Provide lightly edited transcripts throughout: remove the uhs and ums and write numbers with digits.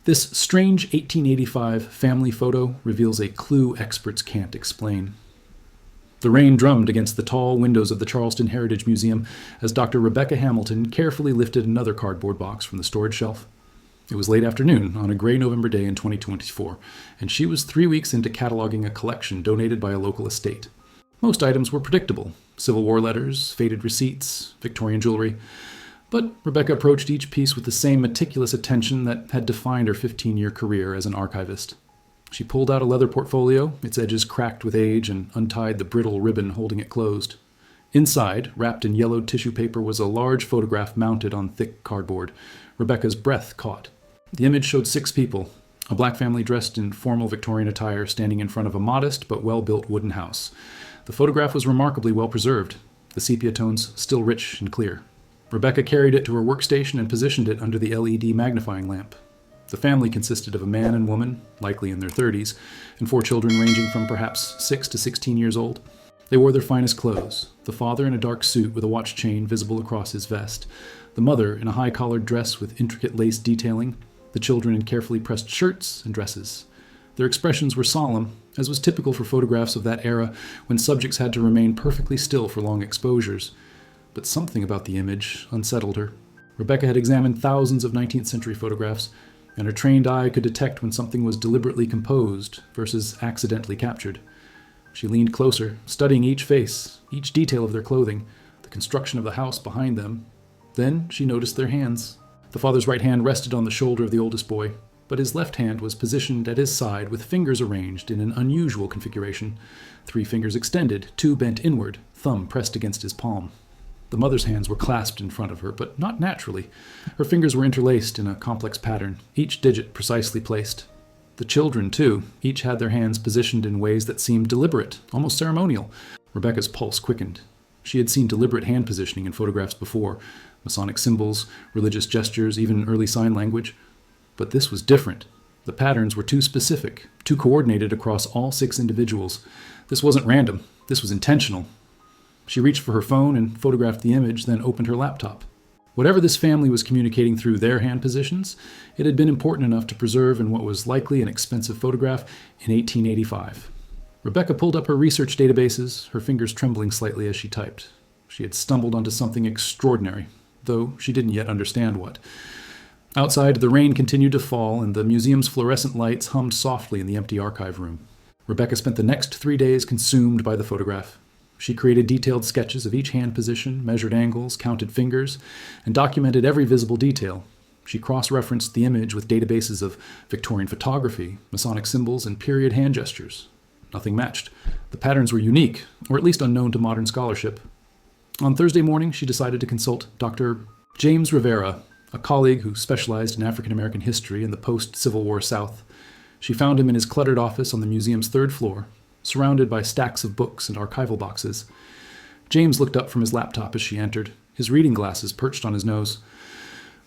This strange 1885 family photo reveals a clue experts can't explain. The rain drummed against the tall windows of the Charleston Heritage Museum as Dr. Rebecca Hamilton carefully lifted another cardboard box from the storage shelf. It was late afternoon on a gray November day in 2024, and she was 3 weeks into cataloging a collection donated by a local estate. Most items were predictable: Civil War letters, faded receipts, Victorian jewelry. But Rebecca approached each piece with the same meticulous attention that had defined her 15-year career as an archivist. She pulled out a leather portfolio, its edges cracked with age, and untied the brittle ribbon holding it closed. Inside, wrapped in yellowed tissue paper, was a large photograph mounted on thick cardboard. Rebecca's breath caught. The image showed 6 people, a black family dressed in formal Victorian attire standing in front of a modest but well-built wooden house. The photograph was remarkably well preserved, the sepia tones still rich and clear. Rebecca carried it to her workstation and positioned it under the LED magnifying lamp. The family consisted of a man and woman, likely in their 30s, and 4 children ranging from perhaps 6 to 16 years old. They wore their finest clothes, the father in a dark suit with a watch chain visible across his vest, the mother in a high-collared dress with intricate lace detailing, the children in carefully pressed shirts and dresses. Their expressions were solemn, as was typical for photographs of that era when subjects had to remain perfectly still for long exposures. But something about the image unsettled her. Rebecca had examined thousands of 19th century photographs, and her trained eye could detect when something was deliberately composed versus accidentally captured. She leaned closer, studying each face, each detail of their clothing, the construction of the house behind them. Then she noticed their hands. The father's right hand rested on the shoulder of the oldest boy, but his left hand was positioned at his side with fingers arranged in an unusual configuration. 3 fingers extended, 2 bent inward, thumb pressed against his palm. The mother's hands were clasped in front of her, but not naturally. Her fingers were interlaced in a complex pattern, each digit precisely placed. The children, too, each had their hands positioned in ways that seemed deliberate, almost ceremonial. Rebecca's pulse quickened. She had seen deliberate hand positioning in photographs before, Masonic symbols, religious gestures, even early sign language. But this was different. The patterns were too specific, too coordinated across all 6 individuals. This wasn't random. This was intentional. She reached for her phone and photographed the image, then opened her laptop. Whatever this family was communicating through their hand positions, it had been important enough to preserve in what was likely an expensive photograph in 1885. Rebecca pulled up her research databases, her fingers trembling slightly as she typed. She had stumbled onto something extraordinary, though she didn't yet understand what. Outside, the rain continued to fall, and the museum's fluorescent lights hummed softly in the empty archive room. Rebecca spent the next 3 days consumed by the photograph. She created detailed sketches of each hand position, measured angles, counted fingers, and documented every visible detail. She cross-referenced the image with databases of Victorian photography, Masonic symbols, and period hand gestures. Nothing matched. The patterns were unique, or at least unknown to modern scholarship. On Thursday morning, she decided to consult Dr. James Rivera, a colleague who specialized in African American history in the post-Civil War South. She found him in his cluttered office on the museum's 3rd floor, surrounded by stacks of books and archival boxes. James looked up from his laptop as she entered, his reading glasses perched on his nose.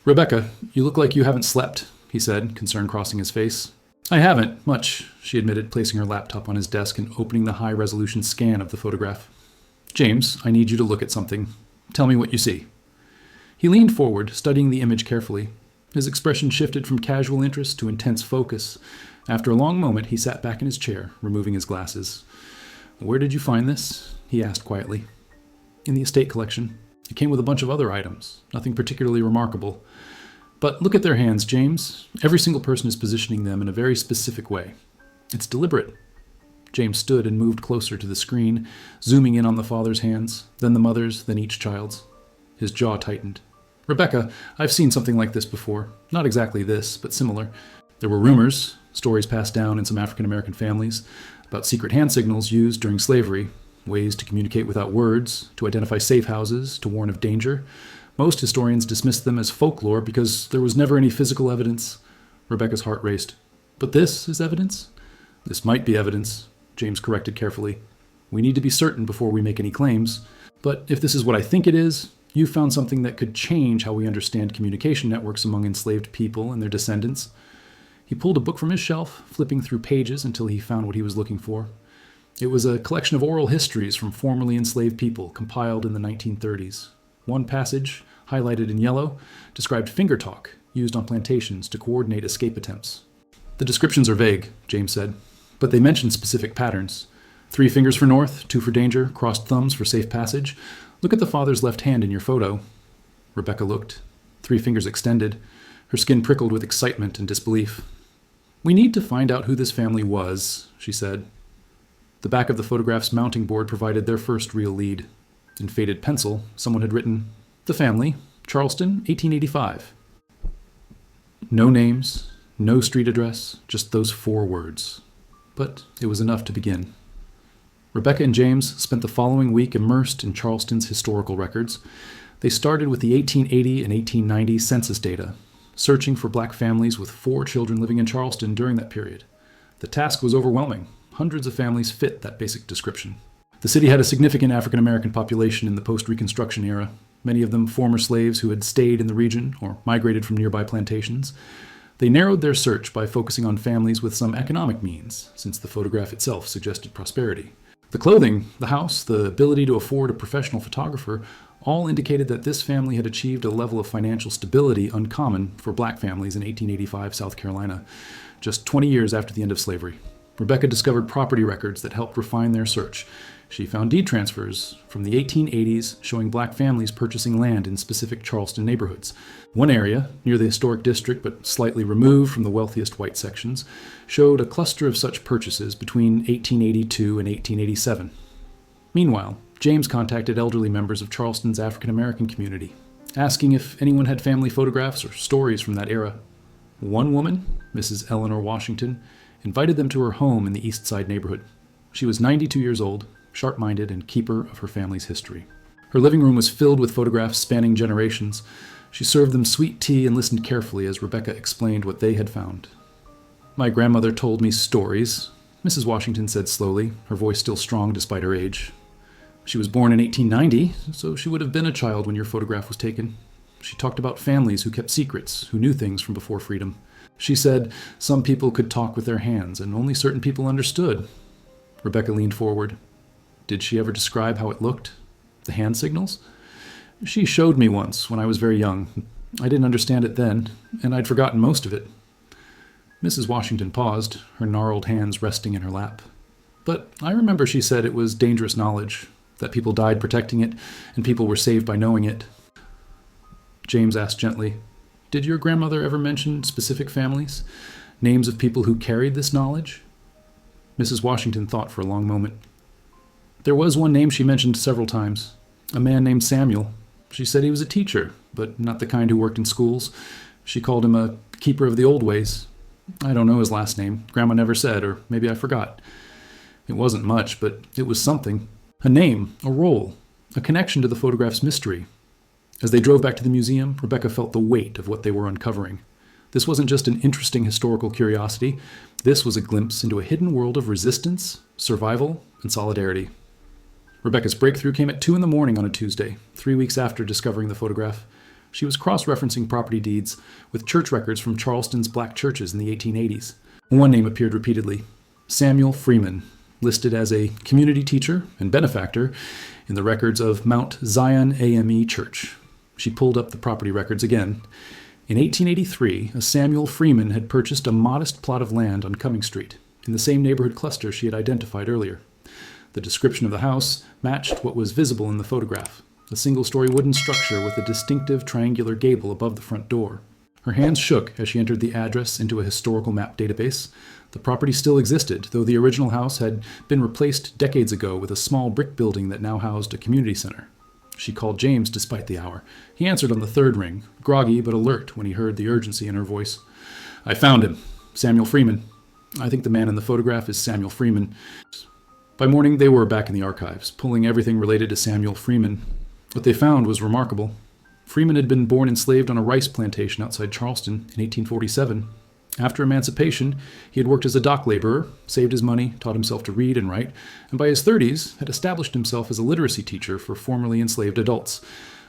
"Rebecca, you look like you haven't slept," he said, concern crossing his face. "I haven't, much," she admitted, placing her laptop on his desk and opening the high-resolution scan of the photograph. "James, I need you to look at something. Tell me what you see." He leaned forward, studying the image carefully. His expression shifted from casual interest to intense focus. After a long moment, he sat back in his chair, removing his glasses. "Where did you find this?" he asked quietly. "In the estate collection. It came with a bunch of other items, nothing particularly remarkable. But look at their hands, James. Every single person is positioning them in a very specific way. It's deliberate." James stood and moved closer to the screen, zooming in on the father's hands, then the mother's, then each child's. His jaw tightened. "Rebecca, I've seen something like this before. Not exactly this, but similar. There were rumors, stories passed down in some African American families, about secret hand signals used during slavery, ways to communicate without words, to identify safe houses, to warn of danger. Most historians dismissed them as folklore because there was never any physical evidence." Rebecca's heart raced. "But this is evidence?" "This might be evidence," James corrected carefully. "We need to be certain before we make any claims. But if this is what I think it is, you've found something that could change how we understand communication networks among enslaved people and their descendants." He pulled a book from his shelf, flipping through pages until he found what he was looking for. It was a collection of oral histories from formerly enslaved people, compiled in the 1930s. One passage, highlighted in yellow, described finger talk, used on plantations to coordinate escape attempts. The descriptions are vague, James said, but they mention specific patterns. 3 fingers for north, 2 for danger, crossed thumbs for safe passage. Look at the father's left hand in your photo. Rebecca looked, 3 fingers extended. Her skin prickled with excitement and disbelief. We need to find out who this family was, she said. The back of the photograph's mounting board provided their first real lead. In faded pencil, someone had written, "The family, Charleston, 1885. No names, no street address, just those 4 words. But it was enough to begin. Rebecca and James spent the following week immersed in Charleston's historical records. They started with the 1880 and 1890 census data, searching for black families with 4 children living in Charleston during that period. The task was overwhelming. Hundreds of families fit that basic description. The city had a significant African American population in the post-Reconstruction era, many of them former slaves who had stayed in the region or migrated from nearby plantations. They narrowed their search by focusing on families with some economic means, since the photograph itself suggested prosperity. The clothing, the house, the ability to afford a professional photographer all indicated that this family had achieved a level of financial stability uncommon for black families in 1885 South Carolina, just 20 years after the end of slavery. Rebecca discovered property records that helped refine their search. She found deed transfers from the 1880s showing black families purchasing land in specific Charleston neighborhoods. One area, near the historic district but slightly removed from the wealthiest white sections, showed a cluster of such purchases between 1882 and 1887. Meanwhile, James contacted elderly members of Charleston's African American community, asking if anyone had family photographs or stories from that era. One woman, Mrs. Eleanor Washington, invited them to her home in the East Side neighborhood. She was 92 years old, sharp-minded, and keeper of her family's history. Her living room was filled with photographs spanning generations. She served them sweet tea and listened carefully as Rebecca explained what they had found. My grandmother told me stories, Mrs. Washington said slowly, her voice still strong despite her age. She was born in 1890, so she would have been a child when your photograph was taken. She talked about families who kept secrets, who knew things from before freedom. She said some people could talk with their hands, and only certain people understood. Rebecca leaned forward. Did she ever describe how it looked? The hand signals? She showed me once when I was very young. I didn't understand it then, and I'd forgotten most of it. Mrs. Washington paused, her gnarled hands resting in her lap. But I remember she said it was dangerous knowledge, that people died protecting it, and people were saved by knowing it. James asked gently, did your grandmother ever mention specific families? Names of people who carried this knowledge? Mrs. Washington thought for a long moment. There was one name she mentioned several times, a man named Samuel. She said he was a teacher, but not the kind who worked in schools. She called him a keeper of the old ways. I don't know his last name. Grandma never said, or maybe I forgot. It wasn't much, but it was something. A name, a role, a connection to the photograph's mystery. As they drove back to the museum, Rebecca felt the weight of what they were uncovering. This wasn't just an interesting historical curiosity. This was a glimpse into a hidden world of resistance, survival, and solidarity. Rebecca's breakthrough came at 2 a.m. on a Tuesday, 3 weeks after discovering the photograph. She was cross-referencing property deeds with church records from Charleston's black churches in the 1880s. One name appeared repeatedly, Samuel Freeman, listed as a community teacher and benefactor in the records of Mount Zion AME Church. She pulled up the property records again. In 1883, a Samuel Freeman had purchased a modest plot of land on Cumming Street, in the same neighborhood cluster she had identified earlier. The description of the house matched what was visible in the photograph, a single-story wooden structure with a distinctive triangular gable above the front door. Her hands shook as she entered the address into a historical map database. The property still existed, though the original house had been replaced decades ago with a small brick building that now housed a community center. She called James despite the hour. He answered on the 3rd ring, groggy but alert when he heard the urgency in her voice. I found him. Samuel Freeman. I think the man in the photograph is Samuel Freeman. By morning, they were back in the archives, pulling everything related to Samuel Freeman. What they found was remarkable. Freeman had been born enslaved on a rice plantation outside Charleston in 1847. After emancipation, he had worked as a dock laborer, saved his money, taught himself to read and write, and by his 30s had established himself as a literacy teacher for formerly enslaved adults.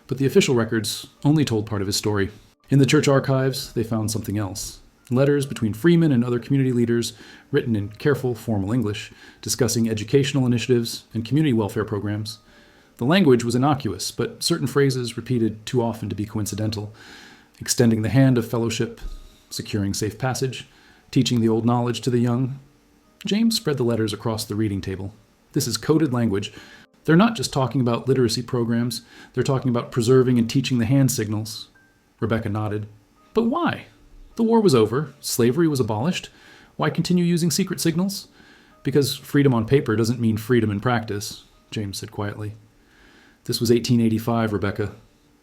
But the official records only told part of his story. In the church archives, they found something else. Letters between Freeman and other community leaders, written in careful, formal English, discussing educational initiatives and community welfare programs. The language was innocuous, but certain phrases repeated too often to be coincidental. extending the hand of fellowship, securing safe passage, teaching the old knowledge to the young. James spread the letters across the reading table. This is coded language. They're not just talking about literacy programs, they're talking about preserving and teaching the hand signals. Rebecca nodded. But why? The war was over, slavery was abolished. Why continue using secret signals? Because freedom on paper doesn't mean freedom in practice, James said quietly. This was 1885, Rebecca.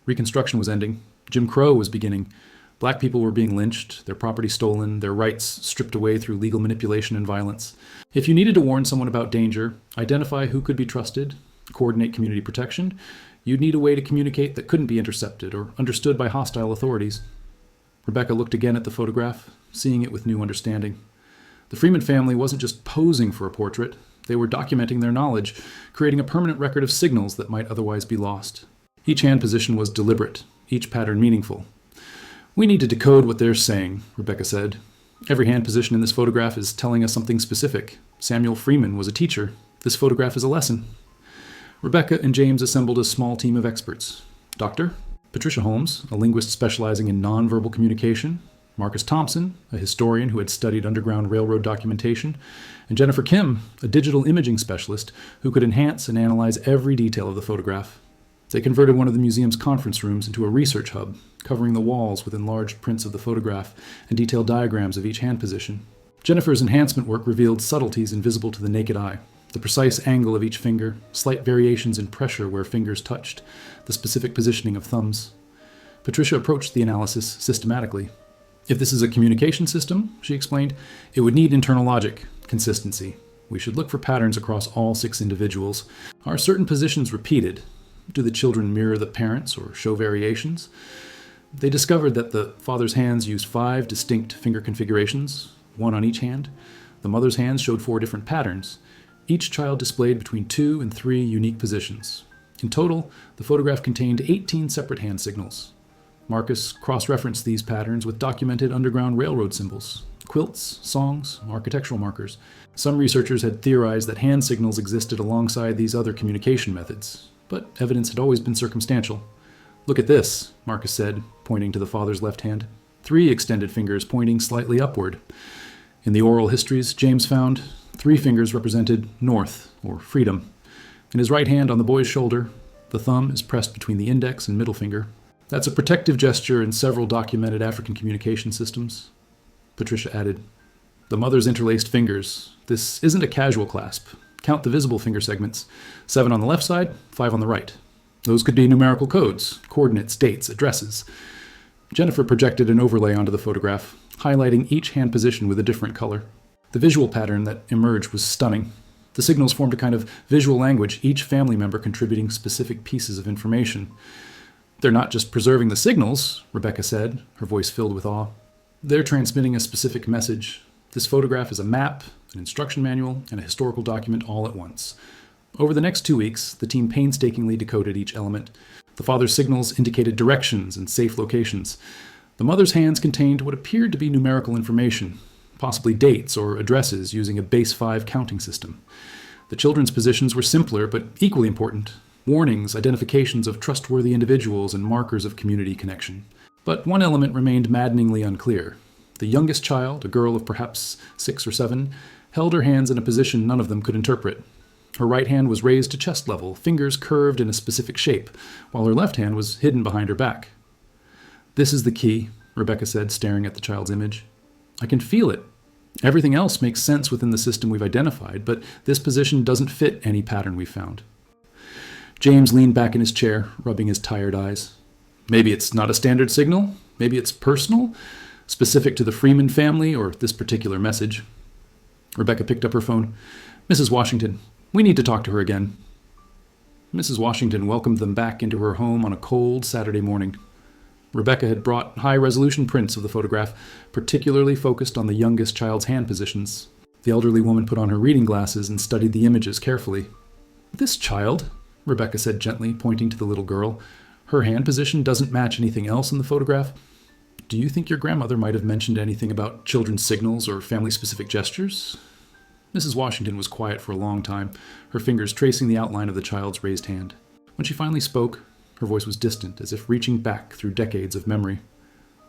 Reconstruction was ending. Jim Crow was beginning. Black people were being lynched, their property stolen, their rights stripped away through legal manipulation and violence. If you needed to warn someone about danger, identify who could be trusted, coordinate community protection, you'd need a way to communicate that couldn't be intercepted or understood by hostile authorities. Rebecca looked again at the photograph, seeing it with new understanding. The Freeman family wasn't just posing for a portrait, they were documenting their knowledge, creating a permanent record of signals that might otherwise be lost. Each hand position was deliberate, each pattern meaningful. We need to decode what they're saying, Rebecca said. Every hand position in this photograph is telling us something specific. Samuel Freeman was a teacher. This photograph is a lesson. Rebecca and James assembled a small team of experts. Dr. Patricia Holmes, a linguist specializing in nonverbal communication, Marcus Thompson, a historian who had studied Underground Railroad documentation, and Jennifer Kim, a digital imaging specialist who could enhance and analyze every detail of the photograph. They converted one of the museum's conference rooms into a research hub, covering the walls with enlarged prints of the photograph and detailed diagrams of each hand position. Jennifer's enhancement work revealed subtleties invisible to the naked eye. The precise angle of each finger, slight variations in pressure where fingers touched, the specific positioning of thumbs. Patricia approached the analysis systematically. If this is a communication system, she explained, it would need internal logic, consistency. We should look for patterns across all 6 individuals. Are certain positions repeated? Do the children mirror the parents or show variations? They discovered that the father's hands used 5 distinct finger configurations, 1 on each hand. The mother's hands showed 4 different patterns. Each child displayed between 2 and 3 unique positions. In total, the photograph contained 18 separate hand signals. Marcus cross-referenced these patterns with documented Underground Railroad symbols, quilts, songs, architectural markers. Some researchers had theorized that hand signals existed alongside these other communication methods, but evidence had always been circumstantial. Look at this, Marcus said, pointing to the father's left hand. 3 extended fingers pointing slightly upward. In the oral histories, James found 3 fingers represented north, or freedom. In his right hand on the boy's shoulder, the thumb is pressed between the index and middle finger. That's a protective gesture in several documented African communication systems. Patricia added, the mother's interlaced fingers. This isn't a casual clasp. Count the visible finger segments. 7 on the left side, 5 on the right. Those could be numerical codes, coordinates, dates, addresses. Jennifer projected an overlay onto the photograph, highlighting each hand position with a different color. The visual pattern that emerged was stunning. The signals formed a kind of visual language, each family member contributing specific pieces of information. They're not just preserving the signals, Rebecca said, her voice filled with awe. They're transmitting a specific message. This photograph is a map, an instruction manual, and a historical document all at once. Over the next 2 weeks, the team painstakingly decoded each element. The father's signals indicated directions and safe locations. The mother's hands contained what appeared to be numerical information, possibly dates or addresses using a base 5 counting system. The children's positions were simpler but equally important. Warnings, identifications of trustworthy individuals, and markers of community connection. But one element remained maddeningly unclear. The youngest child, a girl of perhaps 6 or 7, held her hands in a position none of them could interpret. Her right hand was raised to chest level, fingers curved in a specific shape, while her left hand was hidden behind her back. This is the key, Rebecca said, staring at the child's image. I can feel it. Everything else makes sense within the system we've identified, but this position doesn't fit any pattern we've found. James leaned back in his chair, rubbing his tired eyes. Maybe it's not a standard signal. Maybe it's personal, specific to the Freeman family or this particular message. Rebecca picked up her phone. Mrs. Washington, we need to talk to her again. Mrs. Washington welcomed them back into her home on a cold Saturday morning. Rebecca had brought high-resolution prints of the photograph, particularly focused on the youngest child's hand positions. The elderly woman put on her reading glasses and studied the images carefully. This child, Rebecca said gently, pointing to the little girl, her hand position doesn't match anything else in the photograph. Do you think your grandmother might have mentioned anything about children's signals or family-specific gestures? Mrs. Washington was quiet for a long time, her fingers tracing the outline of the child's raised hand. When she finally spoke, her voice was distant, as if reaching back through decades of memory.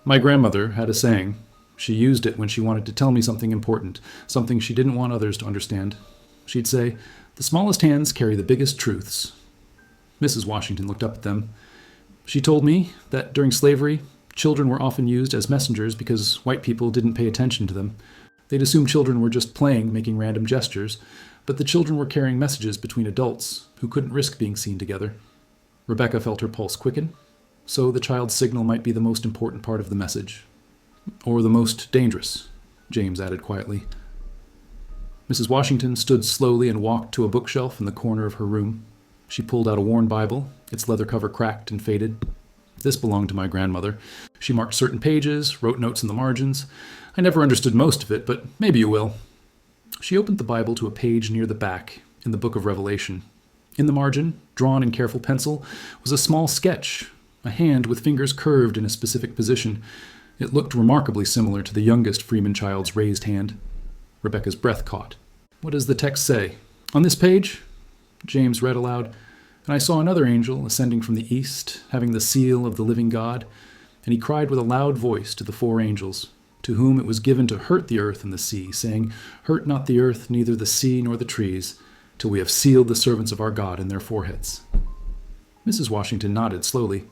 My grandmother had a saying. She used it when she wanted to tell me something important, something she didn't want others to understand. She'd say, "The smallest hands carry the biggest truths." Mrs. Washington looked up at them. She told me that during slavery, children were often used as messengers because white people didn't pay attention to them. They'd assume children were just playing, making random gestures, but the children were carrying messages between adults who couldn't risk being seen together. Rebecca felt her pulse quicken, so the child's signal might be the most important part of the message. Or the most dangerous, James added quietly. Mrs. Washington stood slowly and walked to a bookshelf in the corner of her room. She pulled out a worn Bible, its leather cover cracked and faded. This belonged to my grandmother. She marked certain pages, wrote notes in the margins. I never understood most of it, but maybe you will. She opened the Bible to a page near the back, in the book of Revelation. In the margin, drawn in careful pencil, was a small sketch, a hand with fingers curved in a specific position. It looked remarkably similar to the youngest Freeman child's raised hand. Rebecca's breath caught. "What does the text say?" "On this page," James read aloud, "and I saw another angel ascending from the east, having the seal of the living God. And he cried with a loud voice to the four angels, to whom it was given to hurt the earth and the sea, saying, Hurt not the earth, neither the sea nor the trees, till we have sealed the servants of our God in their foreheads." Mrs. Washington nodded slowly.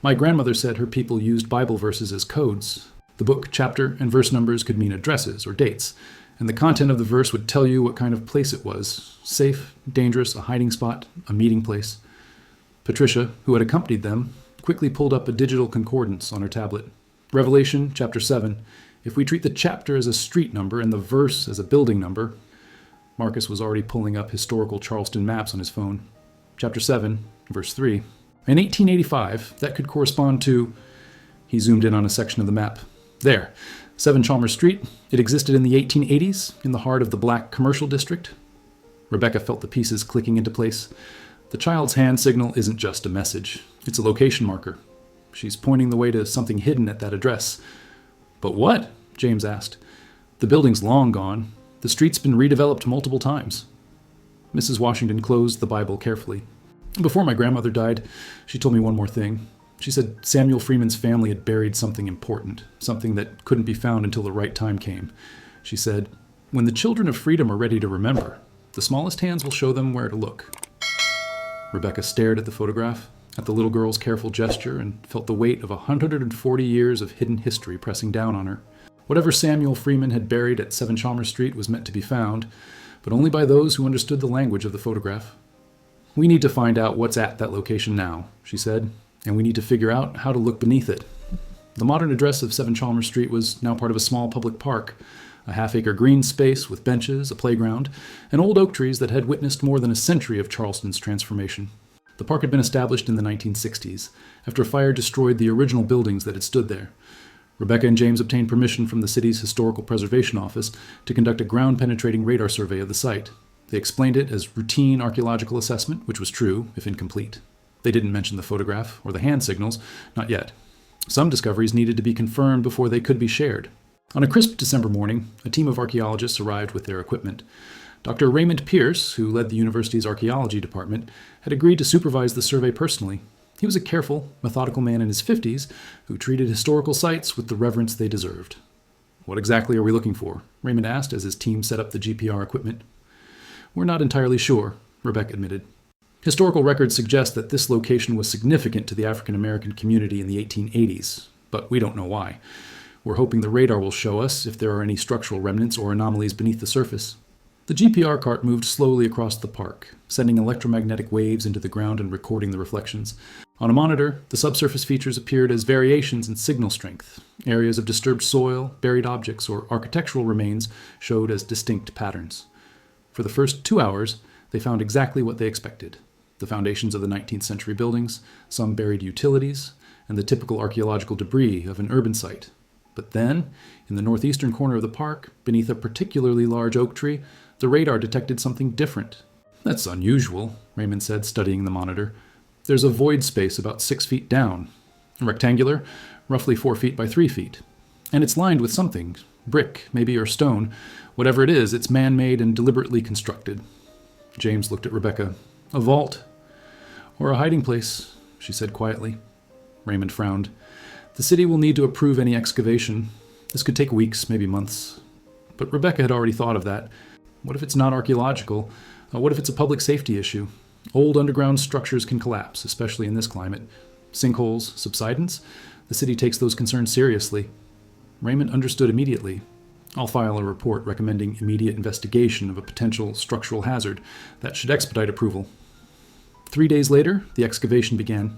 My grandmother said her people used Bible verses as codes. The book, chapter, and verse numbers could mean addresses or dates, and the content of the verse would tell you what kind of place it was: safe, dangerous, a hiding spot, a meeting place. Patricia, who had accompanied them, quickly pulled up a digital concordance on her tablet. Revelation, chapter 7. If we treat the chapter as a street number and the verse as a building number. Marcus was already pulling up historical Charleston maps on his phone. Chapter 7, verse 3. In 1885, that could correspond to... He zoomed in on a section of the map. There, 7 Chalmers Street. It existed in the 1880s, in the heart of the black commercial district. Rebecca felt the pieces clicking into place. The child's hand signal isn't just a message. It's a location marker. She's pointing the way to something hidden at that address. "But what?" James asked. "The building's long gone. The street's been redeveloped multiple times." Mrs. Washington closed the Bible carefully. "Before my grandmother died, she told me one more thing. She said Samuel Freeman's family had buried something important, something that couldn't be found until the right time came. She said, when the children of freedom are ready to remember, the smallest hands will show them where to look." Rebecca stared at the photograph, at the little girl's careful gesture, and felt the weight of 140 years of hidden history pressing down on her. Whatever Samuel Freeman had buried at 7 Chalmers Street was meant to be found, but only by those who understood the language of the photograph. "We need to find out what's at that location now," she said, "and we need to figure out how to look beneath it." The modern address of 7 Chalmers Street was now part of a small public park, a half-acre green space with benches, a playground, and old oak trees that had witnessed more than a century of Charleston's transformation. The park had been established in the 1960s, after a fire destroyed the original buildings that had stood there. Rebecca and James obtained permission from the city's Historical Preservation Office to conduct a ground-penetrating radar survey of the site. They explained it as routine archaeological assessment, which was true, if incomplete. They didn't mention the photograph or the hand signals, not yet. Some discoveries needed to be confirmed before they could be shared. On a crisp December morning, a team of archaeologists arrived with their equipment. Dr. Raymond Pierce, who led the university's archaeology department, had agreed to supervise the survey personally. He was a careful, methodical man in his 50s who treated historical sites with the reverence they deserved. "What exactly are we looking for?" Raymond asked as his team set up the GPR equipment. "We're not entirely sure," Rebecca admitted. "Historical records suggest that this location was significant to the African American community in the 1880s, but we don't know why. We're hoping the radar will show us if there are any structural remnants or anomalies beneath the surface." The GPR cart moved slowly across the park, sending electromagnetic waves into the ground and recording the reflections. On a monitor, the subsurface features appeared as variations in signal strength. Areas of disturbed soil, buried objects, or architectural remains showed as distinct patterns. For the first 2 hours, they found exactly what they expected: the foundations of the 19th century buildings, some buried utilities, and the typical archaeological debris of an urban site. But then, in the northeastern corner of the park, beneath a particularly large oak tree, the radar detected something different. "That's unusual," Raymond said, studying the monitor. "There's a void space about 6 feet down, rectangular, roughly 4 feet by 3 feet. And it's lined with something, brick, maybe, or stone. Whatever it is, it's man-made and deliberately constructed." James looked at Rebecca. "A vault. Or a hiding place," she said quietly. Raymond frowned. The city will need to approve any excavation. This could take weeks, maybe months. But Rebecca had already thought of that. What if it's not archaeological? What if it's a public safety issue? Old underground structures can collapse, especially in this climate. Sinkholes, subsidence? The city takes those concerns seriously. Raymond understood immediately. I'll file a report recommending immediate investigation of a potential structural hazard. That should expedite approval. 3 days later, the excavation began.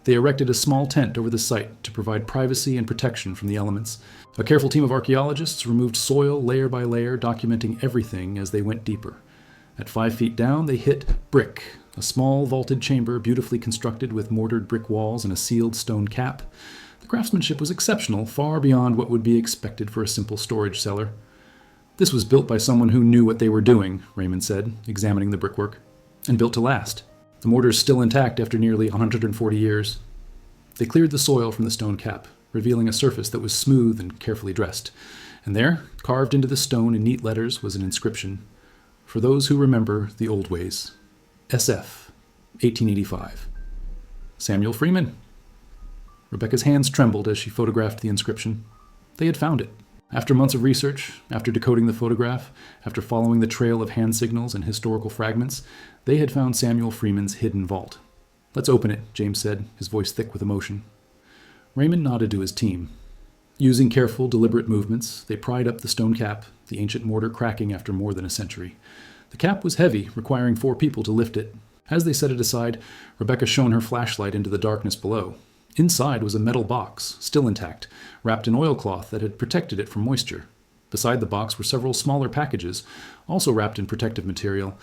They erected a small tent over the site to provide privacy and protection from the elements. A careful team of archaeologists removed soil layer by layer, documenting everything as they went deeper. At 5 feet down, they hit brick, a small vaulted chamber beautifully constructed with mortared brick walls and a sealed stone cap. The craftsmanship was exceptional, far beyond what would be expected for a simple storage cellar. This was built by someone who knew what they were doing, Raymond said, examining the brickwork, and built to last. The mortar is still intact after nearly 140 years. They cleared the soil from the stone cap, revealing a surface that was smooth and carefully dressed. And there, carved into the stone in neat letters, was an inscription. For those who remember the old ways. SF, 1885. Samuel Freeman. Rebecca's hands trembled as she photographed the inscription. They had found it. After months of research, after decoding the photograph, after following the trail of hand signals and historical fragments, they had found Samuel Freeman's hidden vault. "Let's open it," James said, his voice thick with emotion. Raymond nodded to his team. Using careful, deliberate movements, they pried up the stone cap, the ancient mortar cracking after more than a century. The cap was heavy, requiring 4 people to lift it. As they set it aside, Rebecca shone her flashlight into the darkness below. Inside was a metal box, still intact, wrapped in oilcloth that had protected it from moisture. Beside the box were several smaller packages, also wrapped in protective material.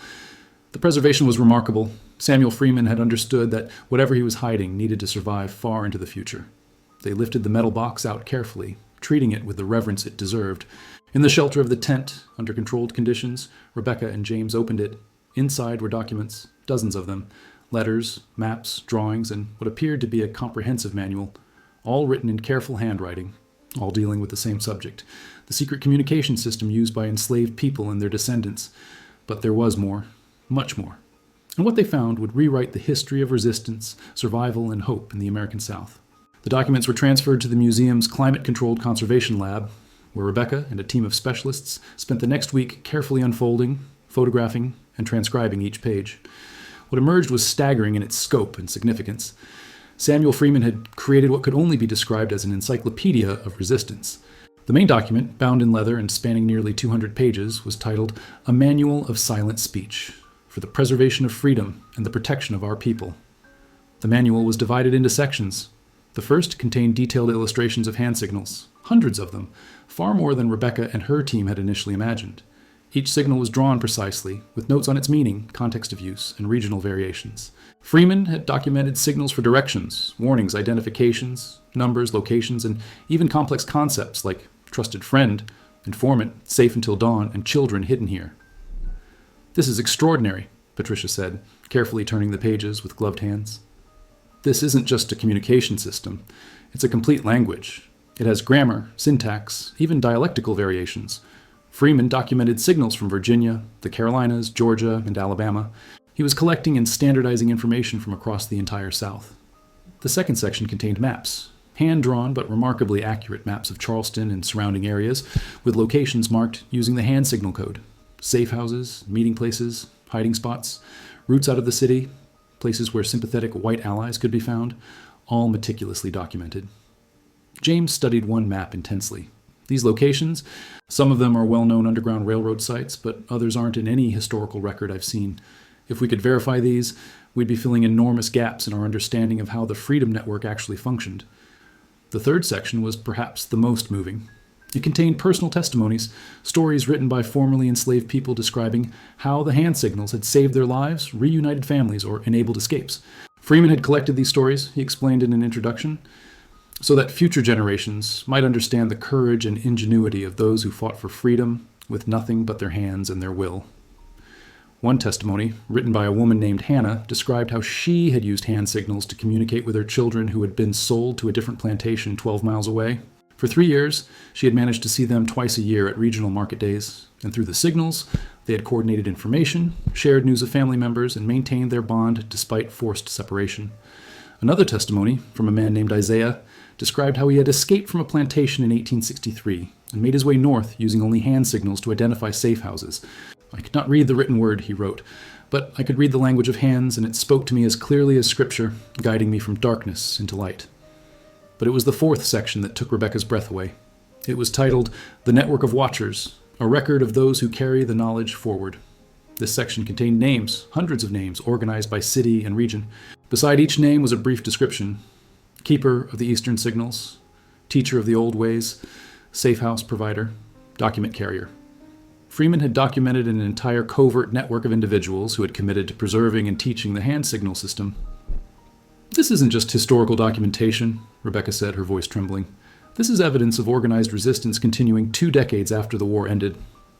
The preservation was remarkable. Samuel Freeman had understood that whatever he was hiding needed to survive far into the future. They lifted the metal box out carefully, treating it with the reverence it deserved. In the shelter of the tent, under controlled conditions, Rebecca and James opened it. Inside were documents, dozens of them. Letters, maps, drawings, and what appeared to be a comprehensive manual, all written in careful handwriting, all dealing with the same subject, the secret communication system used by enslaved people and their descendants. But there was more, much more. And what they found would rewrite the history of resistance, survival, and hope in the American South. The documents were transferred to the museum's climate-controlled conservation lab, where Rebecca and a team of specialists spent the next week carefully unfolding, photographing, and transcribing each page. What emerged was staggering in its scope and significance. Samuel Freeman had created what could only be described as an encyclopedia of resistance. The main document, bound in leather and spanning nearly 200 pages, was titled A Manual of Silent Speech for the Preservation of Freedom and the Protection of Our People. The manual was divided into sections. The first contained detailed illustrations of hand signals, hundreds of them, far more than Rebecca and her team had initially imagined. Each signal was drawn precisely, with notes on its meaning, context of use, and regional variations. Freeman had documented signals for directions, warnings, identifications, numbers, locations, and even complex concepts like trusted friend, informant, safe until dawn, and children hidden here. "This is extraordinary," Patricia said, carefully turning the pages with gloved hands. "This isn't just a communication system. It's a complete language. It has grammar, syntax, even dialectical variations. Freeman documented signals from Virginia, the Carolinas, Georgia, and Alabama. He was collecting and standardizing information from across the entire South." The second section contained maps, hand-drawn but remarkably accurate maps of Charleston and surrounding areas, with locations marked using the hand signal code. Safe houses, meeting places, hiding spots, routes out of the city, places where sympathetic white allies could be found, all meticulously documented. James studied one map intensely. These locations, some of them are well-known Underground Railroad sites, but others aren't in any historical record I've seen. If we could verify these, we'd be filling enormous gaps in our understanding of how the Freedom Network actually functioned. The third section was perhaps the most moving. It contained personal testimonies, stories written by formerly enslaved people describing how the hand signals had saved their lives, reunited families, or enabled escapes. Freeman had collected these stories, he explained in an introduction, so that future generations might understand the courage and ingenuity of those who fought for freedom with nothing but their hands and their will. One testimony, written by a woman named Hannah, described how she had used hand signals to communicate with her children who had been sold to a different plantation 12 miles away. For 3 years, she had managed to see them twice a year at regional market days, and through the signals, they had coordinated information, shared news of family members, and maintained their bond despite forced separation. Another testimony, from a man named Isaiah, described how he had escaped from a plantation in 1863 and made his way north using only hand signals to identify safe houses. I could not read the written word, he wrote, but I could read the language of hands, and it spoke to me as clearly as Scripture, guiding me from darkness into light. But it was the fourth section that took Rebecca's breath away. It was titled, "The Network of Watchers, a record of those who carry the knowledge forward." This section contained names, hundreds of names, organized by city and region. Beside each name was a brief description. Keeper of the Eastern Signals, teacher of the old ways, safe house provider, document carrier. Freeman had documented an entire covert network of individuals who had committed to preserving and teaching the hand signal system. "This isn't just historical documentation," Rebecca said, her voice trembling. "This is evidence of organized resistance continuing 2 decades after the war ended.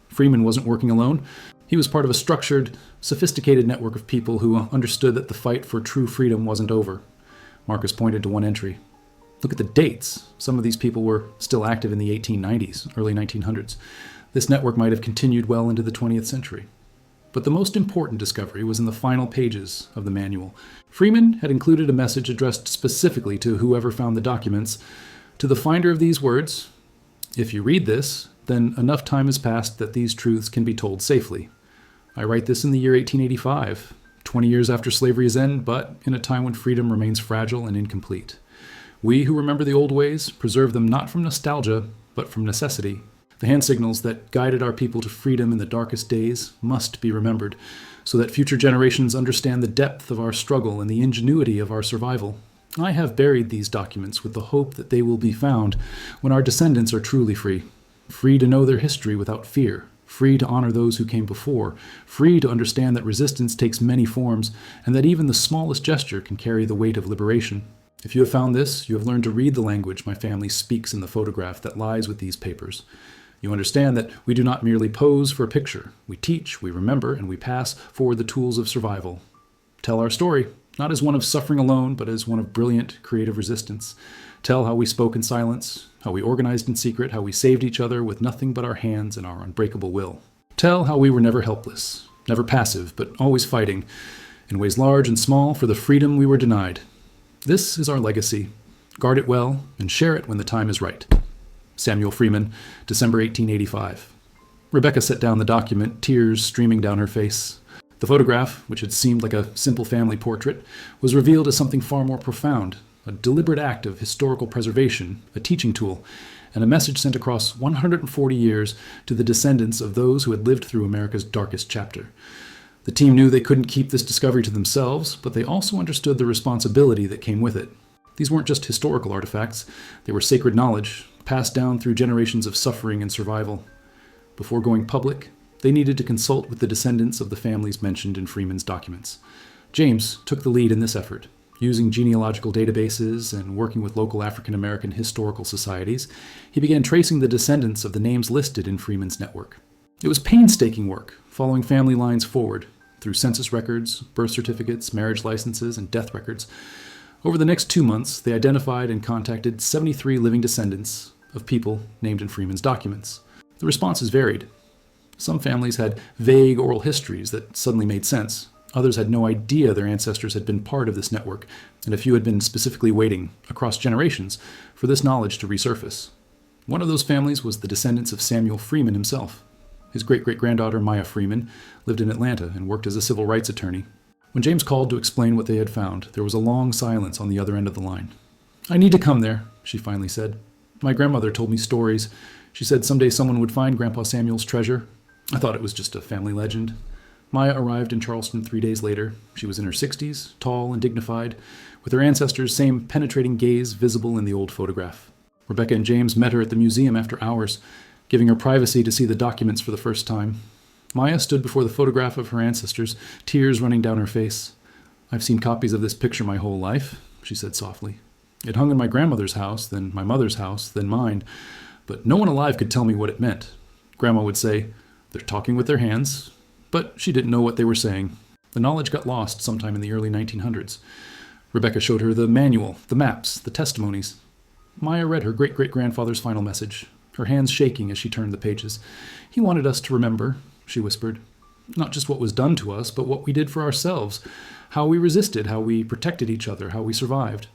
Freeman wasn't working alone. He was part of a structured, sophisticated network of people who understood that the fight for true freedom wasn't over." Marcus pointed to one entry. "Look at the dates. Some of these people were still active in the 1890s, early 1900s. This network might have continued well into the 20th century. But the most important discovery was in the final pages of the manual. Freeman had included a message addressed specifically to whoever found the documents. To the finder of these words, "If you read this, then enough time has passed that these truths can be told safely. I write this in the year 1885, 20 years after slavery's end, but in a time when freedom remains fragile and incomplete. We who remember the old ways preserve them not from nostalgia, but from necessity. The hand signals that guided our people to freedom in the darkest days must be remembered, so that future generations understand the depth of our struggle and the ingenuity of our survival. I have buried these documents with the hope that they will be found when our descendants are truly free. Free to know their history without fear, free to honor those who came before, free to understand that resistance takes many forms, and that even the smallest gesture can carry the weight of liberation. If you have found this, you have learned to read the language my family speaks in the photograph that lies with these papers. You understand that we do not merely pose for a picture. We teach, we remember, and we pass forward the tools of survival. Tell our story, not as one of suffering alone, but as one of brilliant, creative resistance. Tell how we spoke in silence, how we organized in secret, how we saved each other with nothing but our hands and our unbreakable will. Tell how we were never helpless, never passive, but always fighting, in ways large and small, for the freedom we were denied. This is our legacy. Guard it well and share it when the time is right." Samuel Freeman, December 1885. Rebecca set down the document, tears streaming down her face. The photograph, which had seemed like a simple family portrait, was revealed as something far more profound, a deliberate act of historical preservation, a teaching tool, and a message sent across 140 years to the descendants of those who had lived through America's darkest chapter. The team knew they couldn't keep this discovery to themselves, but they also understood the responsibility that came with it. These weren't just historical artifacts, they were sacred knowledge, passed down through generations of suffering and survival. Before going public, they needed to consult with the descendants of the families mentioned in Freeman's documents. James took the lead in this effort. Using genealogical databases and working with local African American historical societies, he began tracing the descendants of the names listed in Freeman's network. It was painstaking work, following family lines forward, through census records, birth certificates, marriage licenses, and death records. Over the next 2 months, they identified and contacted 73 living descendants of people named in Freeman's documents. The responses varied. Some families had vague oral histories that suddenly made sense. Others had no idea their ancestors had been part of this network, and a few had been specifically waiting, across generations, for this knowledge to resurface. One of those families was the descendants of Samuel Freeman himself. His great-great-granddaughter, Maya Freeman, lived in Atlanta and worked as a civil rights attorney. When James called to explain what they had found, there was a long silence on the other end of the line. "I need to come there," she finally said. "My grandmother told me stories. She said someday someone would find Grandpa Samuel's treasure. I thought it was just a family legend." Maya arrived in Charleston 3 days later. She was in her 60s, tall and dignified, with her ancestors' same penetrating gaze visible in the old photograph. Rebecca and James met her at the museum after hours, giving her privacy to see the documents for the first time. Maya stood before the photograph of her ancestors, tears running down her face. "I've seen copies of this picture my whole life," she said softly. "It hung in my grandmother's house, then my mother's house, then mine, but no one alive could tell me what it meant. Grandma would say, 'They're talking with their hands,' but she didn't know what they were saying. The knowledge got lost sometime in the early 1900s. Rebecca showed her the manual, the maps, the testimonies. Maya read her great-great-grandfather's final message, her hands shaking as she turned the pages. "He wanted us to remember," she whispered. "Not just what was done to us, but what we did for ourselves, how we resisted, how we protected each other, how we survived."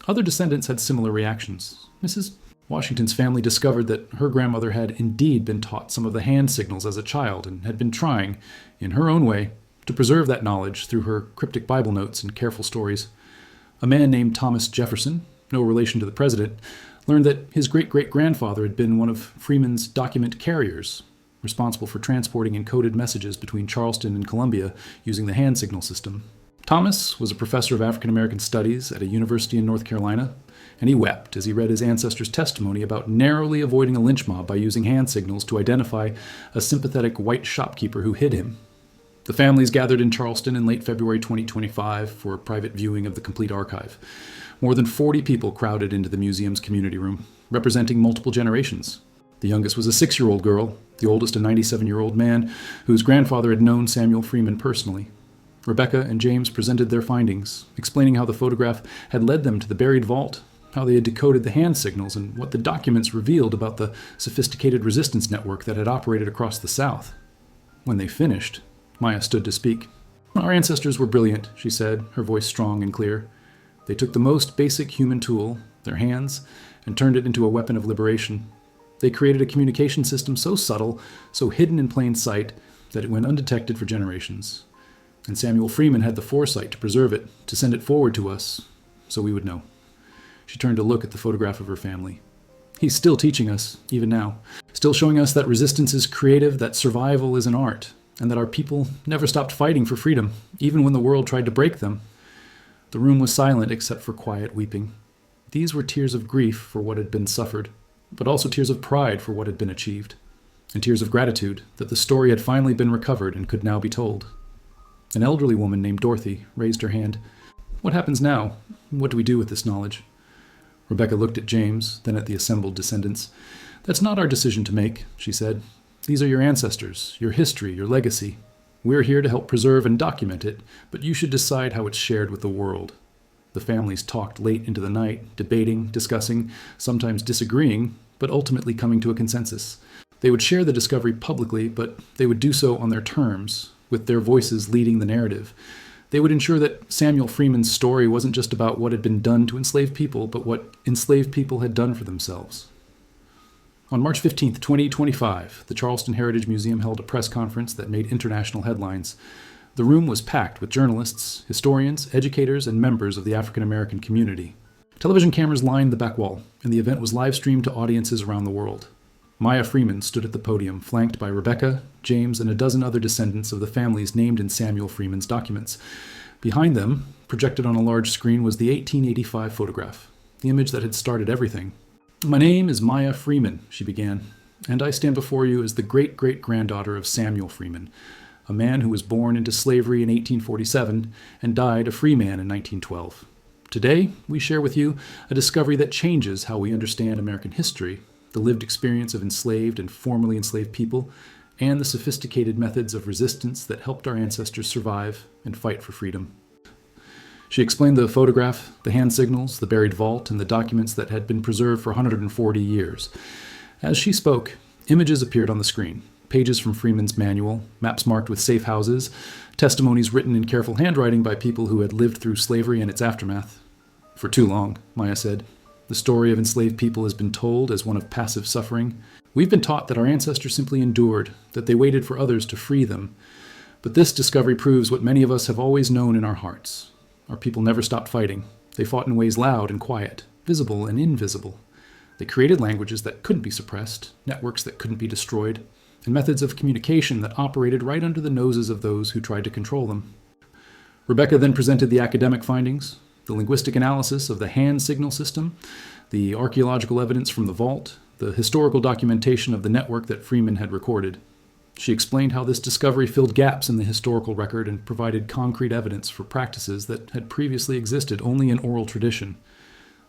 Other descendants had similar reactions. Mrs. Washington's family discovered that her grandmother had indeed been taught some of the hand signals as a child and had been trying, in her own way, to preserve that knowledge through her cryptic Bible notes and careful stories. A man named Thomas Jefferson, no relation to the president, learned that his great-great-grandfather had been one of Freeman's document carriers, responsible for transporting encoded messages between Charleston and Columbia using the hand signal system. Thomas was a professor of African American studies at a university in North Carolina, and he wept as he read his ancestors' testimony about narrowly avoiding a lynch mob by using hand signals to identify a sympathetic white shopkeeper who hid him. The families gathered in Charleston in late February 2025 for a private viewing of the complete archive. More than 40 people crowded into the museum's community room, representing multiple generations. The youngest was a 6-year-old girl, the oldest a 97-year-old man whose grandfather had known Samuel Freeman personally. Rebecca and James presented their findings, explaining how the photograph had led them to the buried vault, how they had decoded the hand signals, and what the documents revealed about the sophisticated resistance network that had operated across the South. When they finished, Maya stood to speak. "Our ancestors were brilliant," she said, her voice strong and clear. "They took the most basic human tool, their hands, and turned it into a weapon of liberation. They created a communication system so subtle, so hidden in plain sight, that it went undetected for generations. And Samuel Freeman had the foresight to preserve it, to send it forward to us, so we would know." She turned to look at the photograph of her family. "He's still teaching us, even now. Still showing us that resistance is creative, that survival is an art, and that our people never stopped fighting for freedom, even when the world tried to break them." The room was silent except for quiet weeping. These were tears of grief for what had been suffered, but also tears of pride for what had been achieved, and tears of gratitude that the story had finally been recovered and could now be told. An elderly woman named Dorothy raised her hand. "What happens now? What do we do with this knowledge?" Rebecca looked at James, then at the assembled descendants. "That's not our decision to make," she said. "These are your ancestors, your history, your legacy. We're here to help preserve and document it, but you should decide how it's shared with the world." The families talked late into the night, debating, discussing, sometimes disagreeing, but ultimately coming to a consensus. They would share the discovery publicly, but they would do so on their terms, with their voices leading the narrative. They would ensure that Samuel Freeman's story wasn't just about what had been done to enslaved people, but what enslaved people had done for themselves. On March 15, 2025, the Charleston Heritage Museum held a press conference that made international headlines. The room was packed with journalists, historians, educators, and members of the African American community. Television cameras lined the back wall, and the event was live-streamed to audiences around the world. Maya Freeman stood at the podium, flanked by Rebecca, James, and a dozen other descendants of the families named in Samuel Freeman's documents. Behind them, projected on a large screen, was the 1885 photograph, the image that had started everything. "My name is Maya Freeman," she began, "and I stand before you as the great-great-granddaughter of Samuel Freeman, a man who was born into slavery in 1847 and died a free man in 1912. Today, we share with you a discovery that changes how we understand American history, the lived experience of enslaved and formerly enslaved people, and the sophisticated methods of resistance that helped our ancestors survive and fight for freedom." She explained the photograph, the hand signals, the buried vault, and the documents that had been preserved for 140 years. As she spoke, images appeared on the screen. Pages from Freeman's manual, maps marked with safe houses, testimonies written in careful handwriting by people who had lived through slavery and its aftermath. "For too long," Maya said. "The story of enslaved people has been told as one of passive suffering. We've been taught that our ancestors simply endured, that they waited for others to free them. But this discovery proves what many of us have always known in our hearts. Our people never stopped fighting. They fought in ways loud and quiet, visible and invisible. They created languages that couldn't be suppressed, networks that couldn't be destroyed, and methods of communication that operated right under the noses of those who tried to control them." Rebecca then presented the academic findings, the linguistic analysis of the hand signal system, the archaeological evidence from the vault, the historical documentation of the network that Freeman had recorded. She explained how this discovery filled gaps in the historical record and provided concrete evidence for practices that had previously existed only in oral tradition.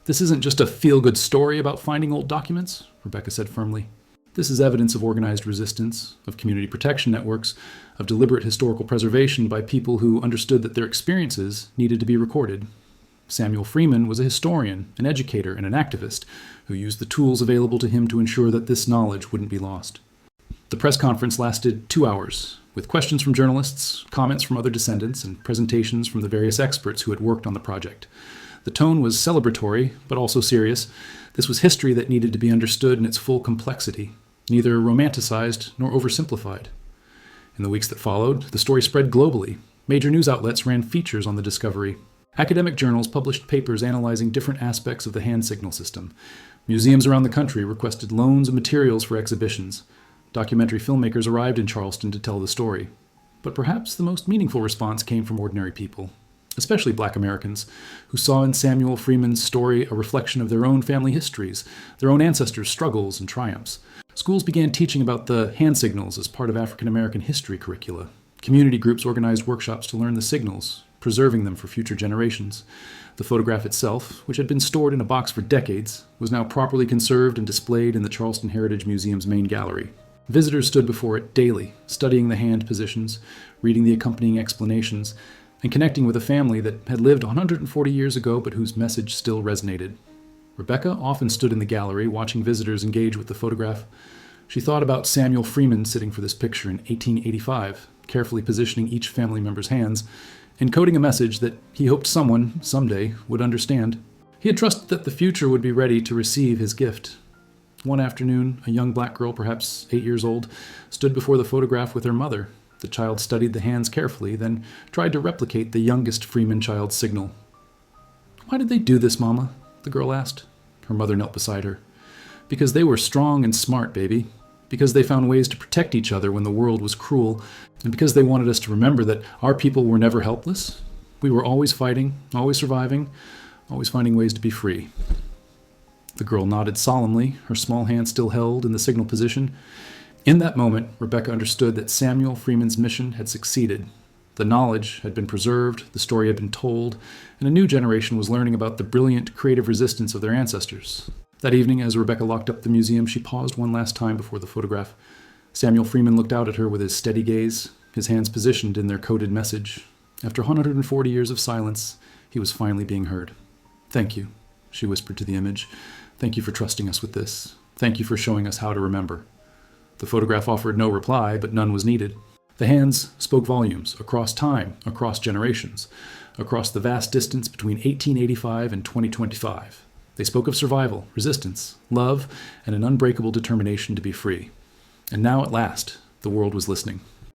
"This isn't just a feel-good story about finding old documents," Rebecca said firmly. "This is evidence of organized resistance, of community protection networks, of deliberate historical preservation by people who understood that their experiences needed to be recorded. Samuel Freeman was a historian, an educator, and an activist who used the tools available to him to ensure that this knowledge wouldn't be lost." The press conference lasted 2 hours, with questions from journalists, comments from other descendants, and presentations from the various experts who had worked on the project. The tone was celebratory, but also serious. This was history that needed to be understood in its full complexity, neither romanticized nor oversimplified. In the weeks that followed, the story spread globally. Major news outlets ran features on the discovery. Academic journals published papers analyzing different aspects of the hand signal system. Museums around the country requested loans of materials for exhibitions. Documentary filmmakers arrived in Charleston to tell the story. But perhaps the most meaningful response came from ordinary people, especially Black Americans, who saw in Samuel Freeman's story a reflection of their own family histories, their own ancestors' struggles and triumphs. Schools began teaching about the hand signals as part of African American history curricula. Community groups organized workshops to learn the signals, preserving them for future generations. The photograph itself, which had been stored in a box for decades, was now properly conserved and displayed in the Charleston Heritage Museum's main gallery. Visitors stood before it daily, studying the hand positions, reading the accompanying explanations, and connecting with a family that had lived 140 years ago but whose message still resonated. Rebecca often stood in the gallery watching visitors engage with the photograph. She thought about Samuel Freeman sitting for this picture in 1885, carefully positioning each family member's hands, encoding a message that he hoped someone, someday, would understand. He had trusted that the future would be ready to receive his gift. One afternoon, a young black girl, perhaps 8 years old, stood before the photograph with her mother. The child studied the hands carefully, then tried to replicate the youngest Freeman child's signal. "Why did they do this, Mama?" the girl asked. Her mother knelt beside her. "Because they were strong and smart, baby. Because they found ways to protect each other when the world was cruel. And because they wanted us to remember that our people were never helpless. We were always fighting, always surviving, always finding ways to be free." The girl nodded solemnly, her small hand still held in the signal position. In that moment, Rebecca understood that Samuel Freeman's mission had succeeded. The knowledge had been preserved, the story had been told, and a new generation was learning about the brilliant, creative resistance of their ancestors. That evening, as Rebecca locked up the museum, she paused one last time before the photograph. Samuel Freeman looked out at her with his steady gaze, his hands positioned in their coded message. After 140 years of silence, he was finally being heard. "Thank you," she whispered to the image. "Thank you for trusting us with this. Thank you for showing us how to remember." The photograph offered no reply, but none was needed. The hands spoke volumes, across time, across generations, across the vast distance between 1885 and 2025. They spoke of survival, resistance, love, and an unbreakable determination to be free. And now, at last, the world was listening.